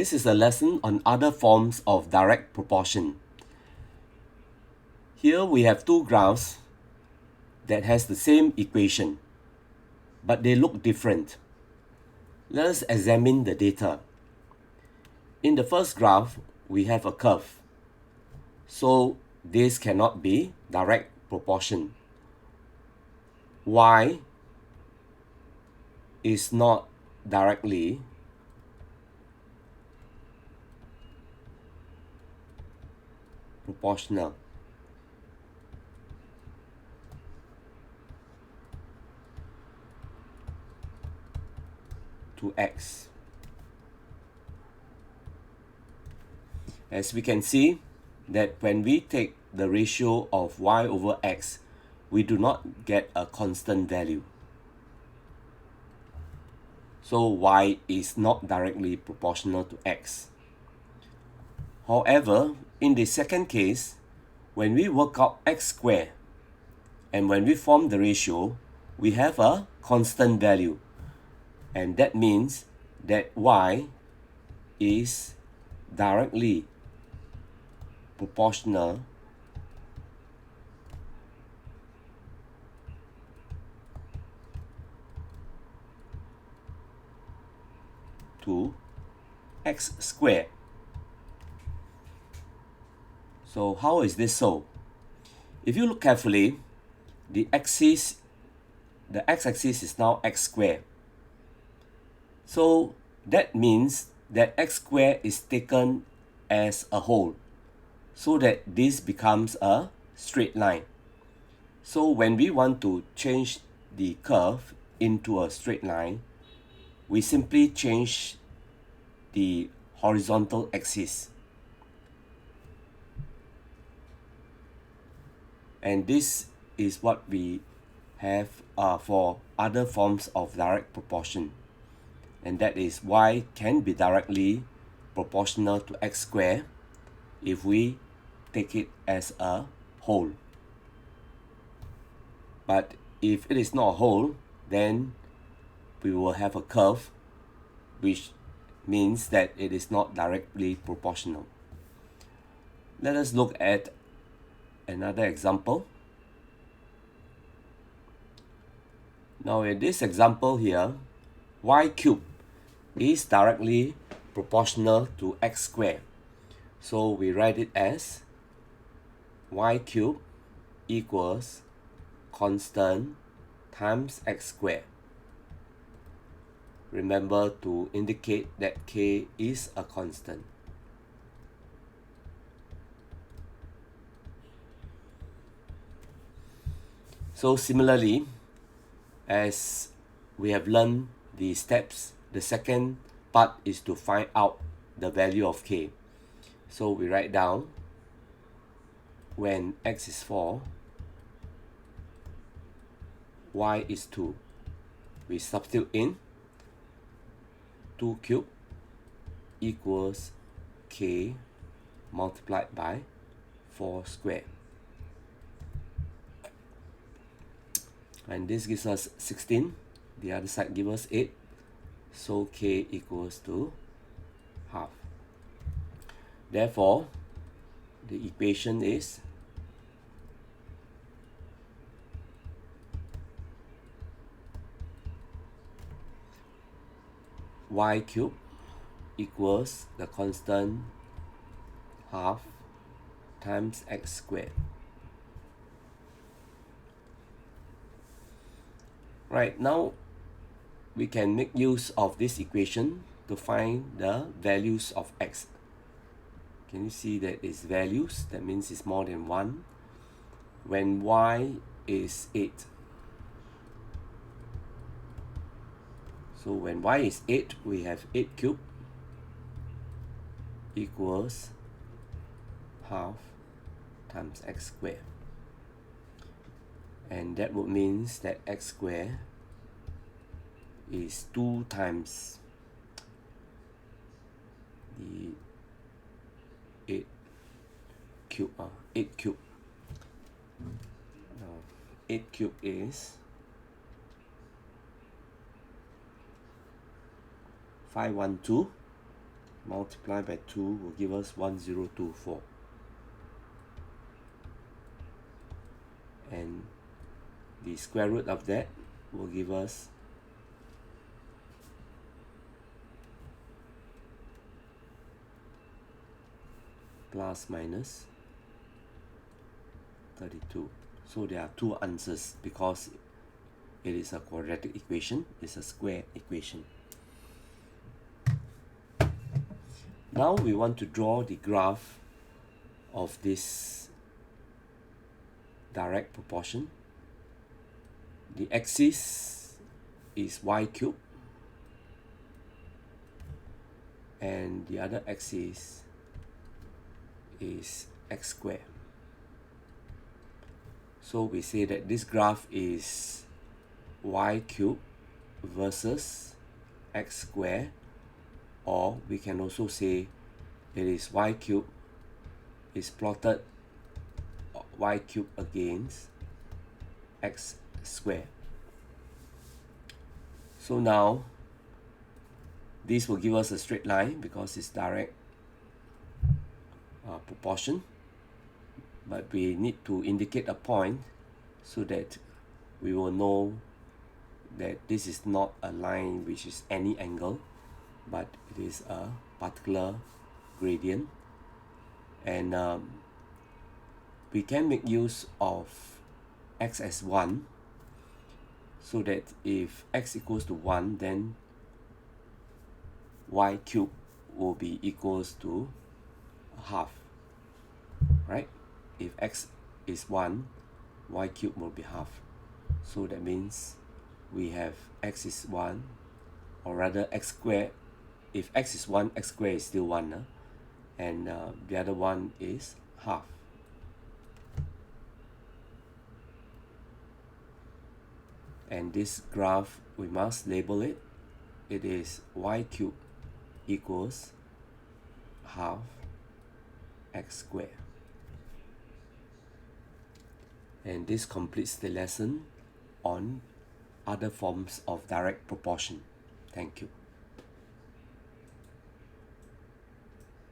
This is a lesson on other forms of direct proportion. Here we have two graphs that has the same equation, but they look different. Let us examine the data. In the first graph, we have a curve. So this cannot be direct proportion. Y is not directly proportional. To X. As we can see that when we take the ratio of Y over X, we do not get a constant value. So Y is not directly proportional to X. However, in the second case, when we work out X squared and when we form the ratio, we have a constant value. And that means that Y is directly proportional to X squared. So how is this so? If you look carefully, the x-axis is now X squared. So that means that X squared is taken as a whole, so that this becomes a straight line. So when we want to change the curve into a straight line, we simply change the horizontal axis. And this is what we have for other forms of direct proportion. And that is Y can be directly proportional to X squared if we take it as a whole. But if it is not a whole, then we will have a curve, which means that it is not directly proportional. Let us look at another example. Now in this example here, Y cubed is directly proportional to X squared. So we write it as Y cubed equals constant times X squared. Remember to indicate that K is a constant. So similarly, as we have learned the steps, the second part is to find out the value of K. So we write down when X is 4, Y is 2. We substitute in 2 cubed equals K multiplied by 4 squared. And this gives us 16. The other side gives us 8. So K equals to half. Therefore, the equation is Y cubed equals the constant half times X squared. Right, now we can make use of this equation to find the values of X. Can you see that it's values? That means it's more than 1. When Y is 8. So when Y is 8, we have 8 cubed equals half times X squared. And that would means that X squared is 2 times the 8 cube. 8 cube. 8 cube is 512 multiply by 2 will give us 1024, and the square root of that will give us plus minus 32. So there are two answers because it is a quadratic equation, it's a square equation. Now we want to draw the graph of this direct proportion. The axis is y cubed and the other axis is x squared. So we say that this graph is y cubed versus x squared, or we can also say it is y cubed is plotted y cubed against x squared. So now this will give us a straight line because it's direct proportion, but we need to indicate a point so that we will know that this is not a line which is any angle, but it is a particular gradient. And we can make use of x as 1, so that if x equals to 1, then y cubed will be equals to half, right? If x is 1, y cubed will be half. So that means we have x is 1, or rather x squared. If x is 1, x squared is still 1, and the other one is half. And this graph, we must label it. It is y cubed equals half x squared. And this completes the lesson on other forms of direct proportion. Thank you.